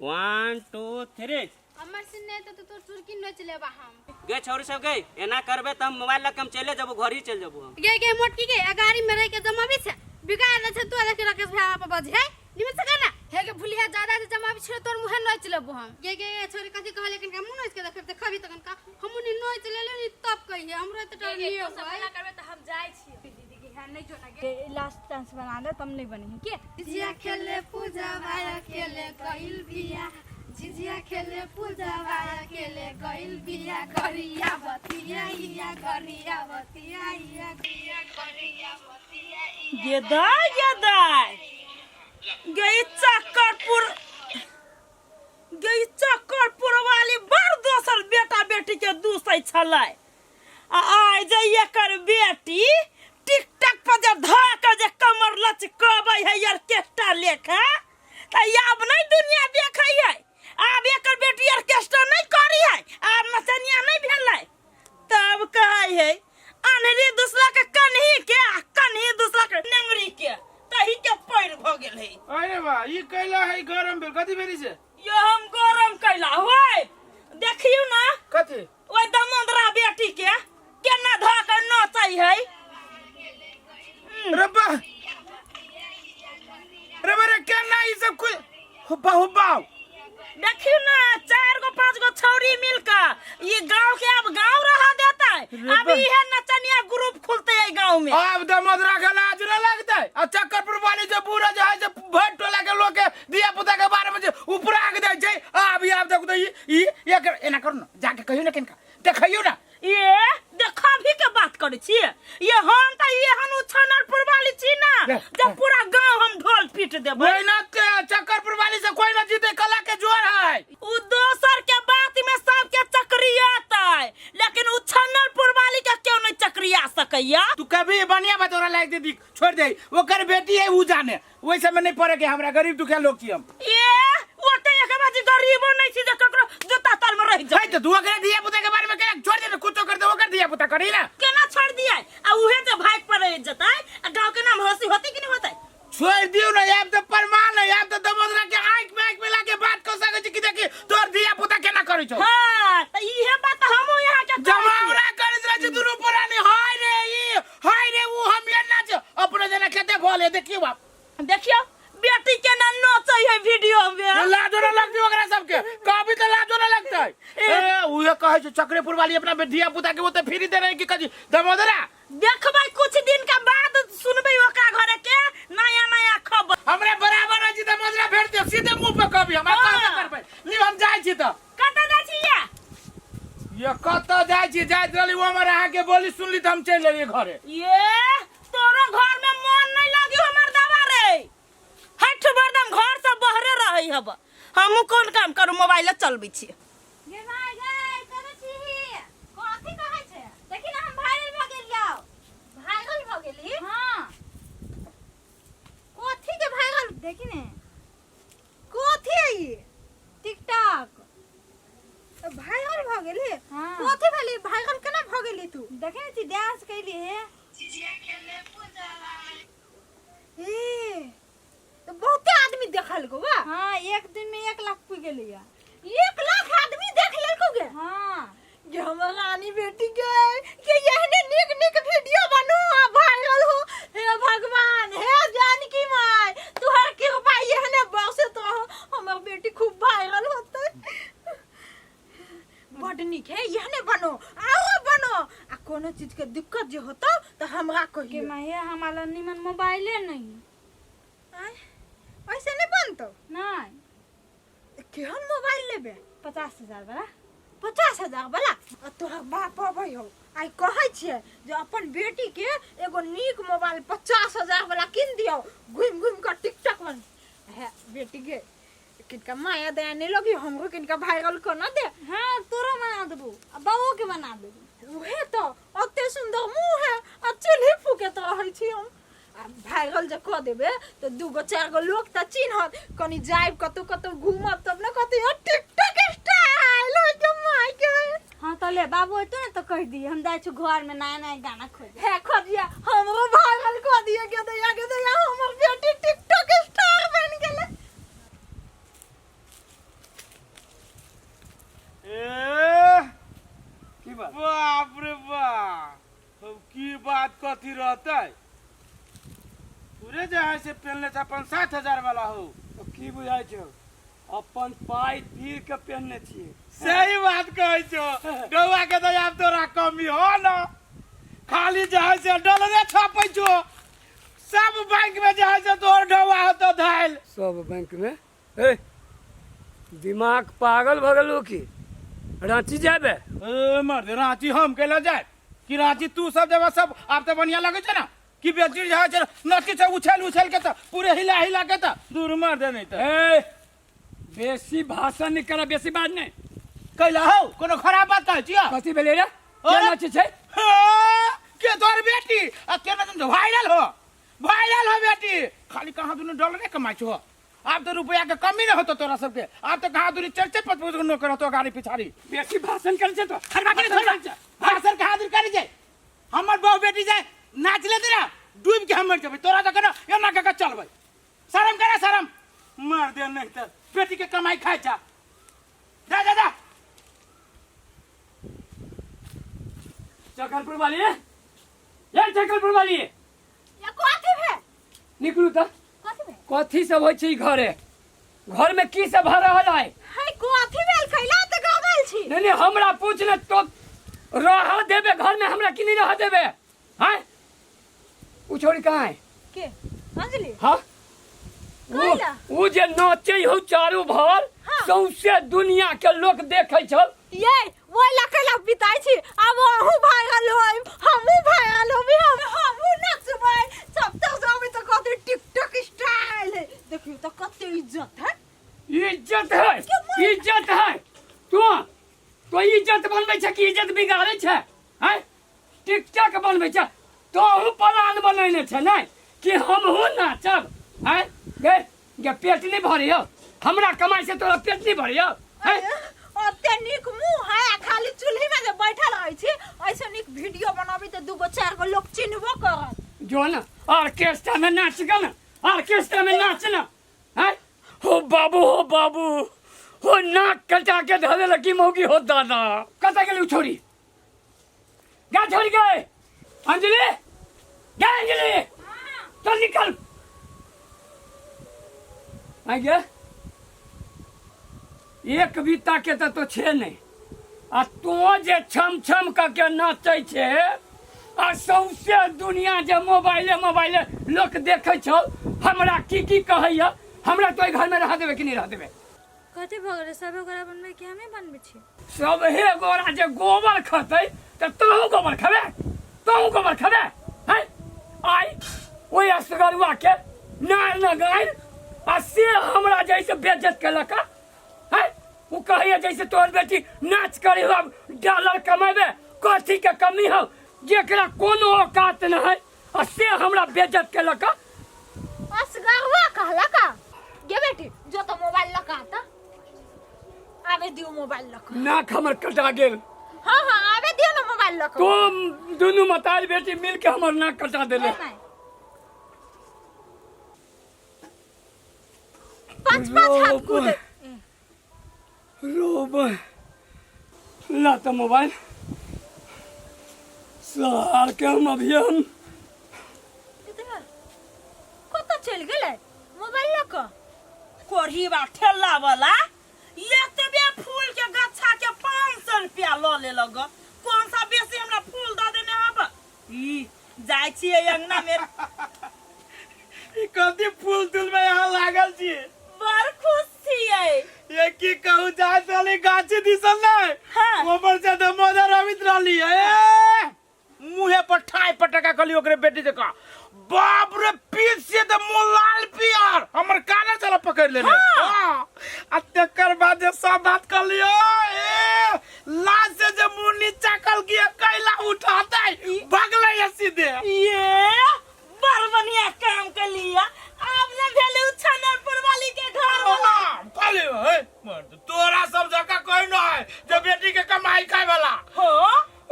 1 2 3 हमर से नहीं तो तोर चुरकी न चले बा हम गे छोरी सब गे एना करबे त हम मोबाइल लक हम चले जाबो घर ही चल जाबो हम गे मोटकी गे गाड़ी में रह के जमाबी छे बिगाड़ न छे तू देख राकेश भाई पर बज है निमन से करना हे गे भूलिया ज्यादा से जमाबी छे तोर मुहे न चलेबो हम गे छोरी कथि कह लेकिन का मुन के देख देखबी तकन का हम न चले ले तब कहिए हमरो त डर नहीं होय करबे त हम जाय छी दीदी के है नहीं जोना गे लास्ट चांस बना ले तब नहीं बनी के जिया खेले पूजा भाई खेले कइल बिया जिजिया खेले पूजा वाया खेले गइल बिया करिया बतिया इया करिया बतिया इया करिया बतिया ये दाई गई चक्करपुर वाली बड़ दोसर बेटा बेटी के दूसै छलै आइ जे एकर बेटी टिकटॉक पर जे धक जे कमर लचकबै है यार केस्टा लेखा त अब नहीं दुनिया देखै है अब एकर बेटी ऑर्केस्ट्रा नहीं करी है अब नचनिया नहीं भेलै तब कहै है अनहरी दूसरा के कन्ही दूसरा के नेंगरी के तही के पैर भ गेल है। अरे वाह ई कैला है गरम भेल कथि भेली से ये हम गरम कैला होय देखियो ना कथि ओइ दमोदरा बेटी के केना धक नचै है रब्बा रे केना ई सब कुछ हुब्बा देखियो ना 4 गो 5 गो छौरी मिलकर ये गांव के अब गांव रहा देता है अब ये नचनिया ग्रुप खुलते है गांव में अब दमोदरा के लाज न लगतै आ चक्करपुर वाली जे बूढ़ा जे है जे भट टोला के लोग के दिया पुता के बारे में जे उपराग दे छै अब देखु त ई एकर एना करू न जाके कहियो न किनका देखियो ना ये देखा भी के बात करे छी ये हम त ये हनु छनरपुर वाली छी ना जब पूरा गांव हम ढोल पीट देबै कोई ना चक्करपुर वाली से कोई ना जीते कला के जोर है उ दोसर के बात में सब के चक्रियाता है लेकिन उ छनरपुर वाली के क्यों नहीं चक्रिया सकैया तू कभी बढ़िया बतौरा लायक दे दी छोड़ दे ओकर बेटी है उ जाने वैसे में नहीं पड़े के हमरा गरीब दुखिया लोग छी हम ये ओते एक बाजी गरीबो नहीं छी जे ककरो जूता ताल में रह जाय तो तू अगर दिया पुता के बारे में के छोड़ दे कुछ तो कर दे ओकर दिया पुता करी ना केना छोड़ दिया आ उहे जे भाग पर जताय आ गांव के नाम हंसी होती कि नहीं होतै छोड़ दियो ना यार तो प्रमाण है यार तो दमोदरा के आंख में लाके बात कर सके छी कि देखी तोर दिया पुता केना करै छौ हां त इहे बात हमहु यहां के जमावरा करत रह छ दुनु पुरानी हाय रे वो हम ये नाच अपने जना खेते भोले देखियो बाप देखियो बेटी के ना नचै है वीडियो में लाजो न लगती ओकरा सबके कभी तो लाजो न लगतै ए उहे कहै छ चक्रेपुर वाली अपना दिया पुता के ओते फ्री दे रहे कि कजी दमोदरा देखबै कुछ दिन के बाद सुनबै ओकरा घरे के नया खबर हमरे बराबर अछि दमोदरा भेट दे सीधे मुंह पे कहबी हम का करबै नी हम जाय छी त कत जा छी ये कत जाय छी जाय रहली वो हमर आके बोली सुनली त हम चल एलिए घरे ये तोरो घर में मन नहीं लागी हमर दवा रे हट बरदम घर से बहरे रहै हब हमहु कोन काम करू मोबाइल चलबै छी गे भाई गे कत छी कथि कहै छै देखि ना हम वायरल भ गेलियौ वायरल भ गेली हां कथि के वायरल देखि ने कथि है ई टिकटॉक वायरल भ गेली कथि भेली वायरल केना भ गेली तू देखे छी डांस कैली है जिजिया खेले पूजा ए तो बहुत आदमी देखल को बा हां एक दिन में 1 लाख पुग गेलै 1 लाख आदमी देख लेलको गे हां ये हमर रानी बेटी के यहने निक वीडियो बनो वायरल हो हे भगवान हे जानकी माय तोहर कृपा यहने बरसे तो हमर बेटी खूब वायरल होतै बड निक है यहने बनो आओ बनो आ कोनो चीज के दिक्कत जे होतो तो हमरा कहियो के माये हमारा निमन मोबाइले नहीं ऐसे नहीं बनतो नहीं केहन मोबाइल लेबे 50,000 वाला 50,000 वाला तोहर बाप अबै हो आई कहै छियै जे अपन बेटी के एगो नीक मोबाइल 50,000 वाला किन दियो घुम के टिकटॉक बन है बेटी के किनका माया दया नहीं लगी हमरो किनका वायरल कर ना दे हां तोरो बना देबो आ बाबू के बना देबो उहे तो ओते सुंदर मुंह है आ चुल्ही फूके तो रहै छी हम भाइरल जे क देबे तो 2 गो 4 गो लोग त चिन्हत कनी जाइब कतो घुमब तब न कते टिकटॉक स्टाइल हो के माय के हां त ले बाबू एतो न त कह दी हम जाय छु घर में नया गाना खोज हे खोजिया हमरो भाइरल क दिए के दया हमर बेटी टिकटॉक स्टार बन गेले कथी रहता है पूरे जो है से पहनले था 5-7 हजार वाला हो तो की बुझाइ छौ अपन पाई तीर के पहनने छिए सही बात कहै छो डौआ के तो आब तोरा कमी हो ना खाली जो है से डॉलरे छापै छो सब बैंक में जो है से तोर डौआ हो तो धाइल सब बैंक में ए दिमाग पागल भगलो की रांची जाबे मर्द रांची हम केला जाए कि रांची तू सब जगह सब आप तो बढ़िया लगे छे ना कि बेटी जो है से नटी से उछल के तो पूरे हिला के तो दूर मार दे नहीं तो ए बेसी भाषण नहीं करा बेसी बात नहीं कैला हो कोनो खराब बात कहै छियै कथी भेलै रे के अरे! नाची छै हाँ, के तोर बेटी आ केना तुम वायरल हो बेटी खाली कहाँ दुनू डॉलर कमाइ छो अब तो रुपया के कमी न होतो तोरा सबके अब तो कहाँ दुनी 4-5 नौकर होतो गाड़ी पिछाड़ी बेसी भाषण करे छै तो हरवा के भाषण छोड़ भाषण कहाँ दूर करी जाए हमर बहू बेटी जाए नाच ले तेरा डूब के हम मर जेबै तोरा तो कना एना के चलबै शर्म करे शर्म मार दे नहीं तो बेटी के कमाई खाइ छा जा चकरपुर वाली है ये चकरपुर वाली है या कथी भे निकलू तो कथी भे कथी सब होइ छै ई घरे घर में की सब भ रहल है हाय कथी भेल खैला त गगल छी नहीं हमरा पूछ ले तो रह देबे घर में हमरा की नहीं रह देबे हैं उ छोड़ी कहाँ है के अंजलि हाँ कैला? वो जे नाचे हो चारू भर हाँ। सौंसे दुनिया के लोग देखे छौ ये वो लकला बिताई छी अब हमहु भागल होय हमहु भागल होबे हमहु नचबै सब तो कते टिकटॉक स्टाइल है देखियो तो कते इज्जत है इज्जत है इज्जत है तो इज्जत बनबै छै कि इज्जत बिगाड़ै छै हैं टिकटॉक बनबै छै तोहू प्लान बनैने छै नै कि हमहू नाचब हैं गे पेट नहीं भरियो हमरा कमाई से तोरा पेट नहीं भरियो हैं और ते निक मुंह है खाली चूल्ही में जे बैठल रहै छी ऐसे निक वीडियो बनाबी त 2-4 गो लोग चिन्हबो करत जो ना ऑर्केस्ट्रा में नाच गा ना ऑर्केस्ट्रा में नाच ना हैं हो बाबू हो नाक कटा के धरे लगी मौगी हो दादा कता गेली छोड़ी गा छोड़ गए अंजलि गा अंजलि चल निकल आ गया एक बीता के तो छे नहीं आ तो जे छम के नाचे छे आ सौंसे दुनिया जे मोबाइले लोग देखे छौ हमरा की कहैया हमरा तो घर में रह देबे कि नहीं रह देबे कथी भ गेलै सबे गोरा बनबै कि हमें बनबै छी सब हे गोरा जे गोबर खतै त तोहू गोबर खबे हैं आई ओइ असगरुआ के नार न गाय आ से हमरा जैसे बेइज्जत केलक हैं वो कहैया जैसे तोहर बेटी नाच करे हो डॉलर कमेबे कथी के कमी हो जेकरा कोनो औकात न है आ से हमरा बेइज्जत केलक असगरवा कहला का गे बेटी जो तो मोबाइल लगा त आवे दियो मोबाइल लगा नाक हमर कटा गेल हां आवे दियो ना मोबाइल लगा तो दोनों मतारी बेटी मिल के हमर नाक कटा देले पाँच हाथ कूदे रोब ला तो मोबाइल सार के हम कत चल गेले मोबाइल लगा कोढ़ी बा ठेला वाला एतबे फूल के गच्छा के 500 रुपया ल ले लग कौन सा बेसी हमरा फूल द देने हब ई जाय छिए अंगना में ई कथी फूल तुल में यहाँ लागल छी बड़ खुश छिए ये की कहू जाय चली गाछी दिसल नै हाँ। ऊपर से तो मदर अमित रहली ए मुहे पर ठाई पटका कली ओकरे बेटी देखा बाप रे पीठ से तो मुंह लाल पियर हमर काने चला पकड़ लेने हां आ तकर बाद जे सब बात कर लियो ए लाज से जे मुंह नीचा कल के कैला उठाता भगले ये सीधे ये बड़ बढ़िया काम कर लिया आपने भेले छनरपुर वाली के घर वाला कहले हे मर्द तोरा सब जगह कोई न है जो बेटी के कमाई खाए वाला हो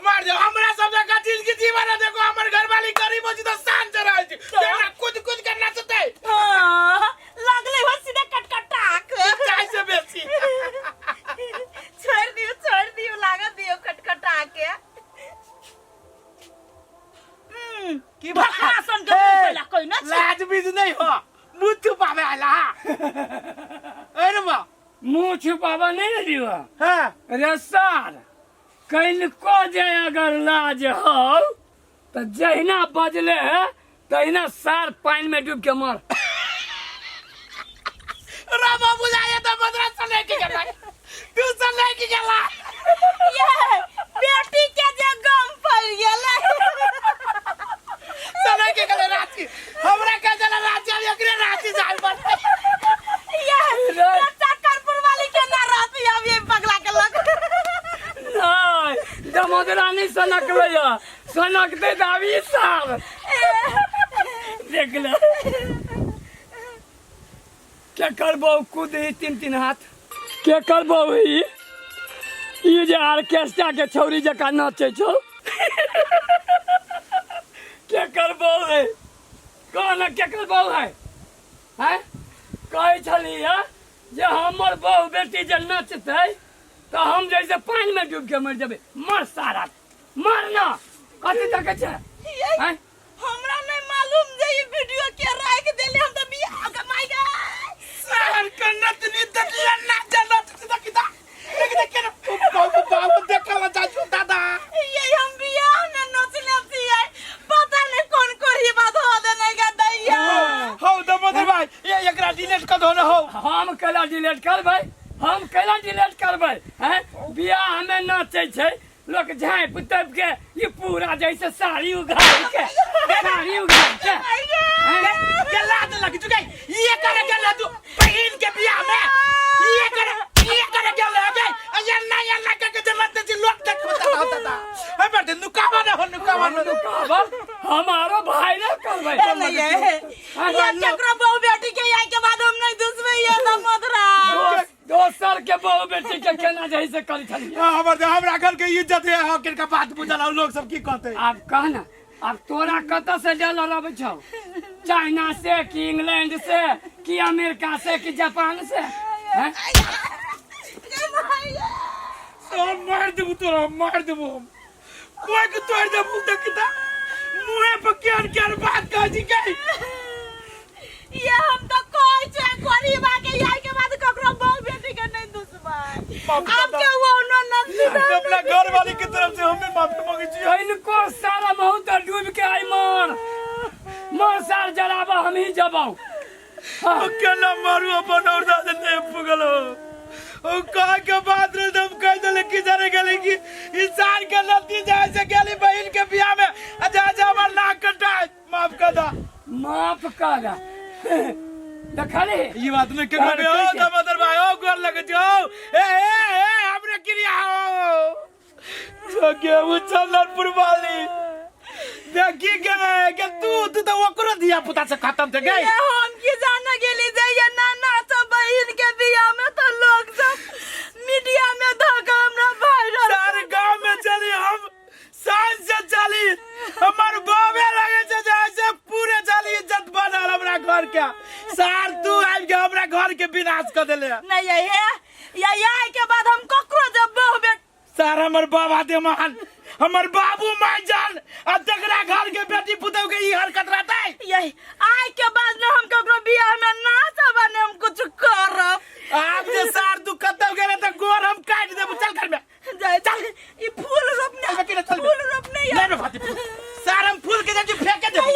मार दे हमरा सब जगह चीज की जीवन देखो हमर घर वाली गरीब हो तो शान चढ़ाई छी तेरा कुछ करना चाहते हां लगले हो सीधा कटकटाक चाय से बेसी छोड़ दियो लगा दियो कटकटा के मुंह छुपावा नहीं लियो हाँ रे सार कैल को जे अगर लाज हो तो जहिना बजले है तहिना सार पानी में डूब के मर रामा बुझाया तो मद्रास से लेके गया तू से लेके गया ये बेटी के जे गम पड़ गेलै सने के गले रांची हमरा के जला रांची अब एकरे रांची जाल पर ये चक्करपुर वाली के ना राती अब ये पगला के लग नहीं दमोदरा नहीं सनक लिया सनक दे दावी सार देख ले क्या करबो कूद तीन तीन हाथ क्या करबो ई जे ऑर्केस्ट्रा के छौरी जका नाचे छौ क्या करबो है कहना क्या करबो है हैं कहै छलिए जे हमर बहू बेटी जे नचतै तो हम जैसे पानी में डूब के मर जाबे मर सारा मर ना कथी तक छै हैं हमरा नहीं मालूम जे ये वीडियो के राख देले हम तो बियाह के माई गे सहर कन्नत नी दलिया ना जन्नत देखिता देखिता के बाबू देखला जाजू दादा ये हम बियाह न नचले छियै पता नहीं कौन कोरी बात हो देने के दैया हो दमोदर भाई ये एकरा डिलीट कर दो ना हो हम कैला डिलीट करबै हम कैला डिलीट करबै हैं बियाह हमें नाचे छै लोग झाँप तप के ये पूरा जैसे साड़ी उघाड़ के साड़ी उघाड़ के गला तो लग चुका ये करे गला तू बहन के बियाह में ये करे गला गई अय्या के जन्नत से लोग तक होता था ए बेटे नुकावा ना कहबो हमारो भाई ने करबै ये चक्र बहु बेटी के आई के बाद हम नहीं दुसबे ये दमोदरा दोसर के बहू बेटी के केना जैसे करी छलिए हमरा घर के इज्जत है हकिन का बात बुझल लोग सब की कहते अब कहना अब तोरा कत से डॉलर आबै छौ चाइना से कि इंग्लैंड से कि अमेरिका से कि जापान से हैं मार देबू तोरा मार देबू कोई के तोड़ देबू देखता मुंह पे क्या बात कह जी गई ये हम तो कोई छे गरीबा के आई के बाद ककरो बहु बेटी के नहीं दुसबे अब के वो न नदी अपना घर वाली की तरफ से हमें माफी मांगी छी इनको सारा बहुत डूब के आई मर सार जराबा हम ही जबाऊ अकेला मारू अपन और दादा नहीं पुगलो ओ कहा के बाद रे दम कह दले कि जाने गले कि इंसान के नतीजा से गली बहन के बियाह में आजा हमर नाक कटा माफ कर दा माफ कर दा देखले ये बात में के करे हो दमदर भाई ओ गोर लगे जाओ ए हमरे क्रिया हो जो के उचलनपुर वाली देखी गए कि तू तो ओकरो दिया पुता से खत्म थे गई हम की जाने गेली जइया नाना तो बहन के बियाह में तो लोग सब मीडिया में धक हमरा वायरल सारे गांव में चली हम सांस से चली हमार बाबे लगे से जैसे पूरे चली इज्जत बनल हमरा घर के सार तू आइ के हमरा घर के विनाश कर देले नहीं ये आई के बाद हम ककरो जब बहु बेट सार हमर बाबा दे महान हमर बाबू मां जान आ तकरा घर के बेटी पुतौ के ई हरकत रहतै यही आई के बाद न हम ककरो बियाह में ना सब ने हम कुछ करब आप जे सार तू कतौ गेले त गोर हम काट देबो चल घर में जाए चल ई फूल रोपने चल फूल रोपने नहीं रे फाती सार हम फूल के जब फेंक के देबो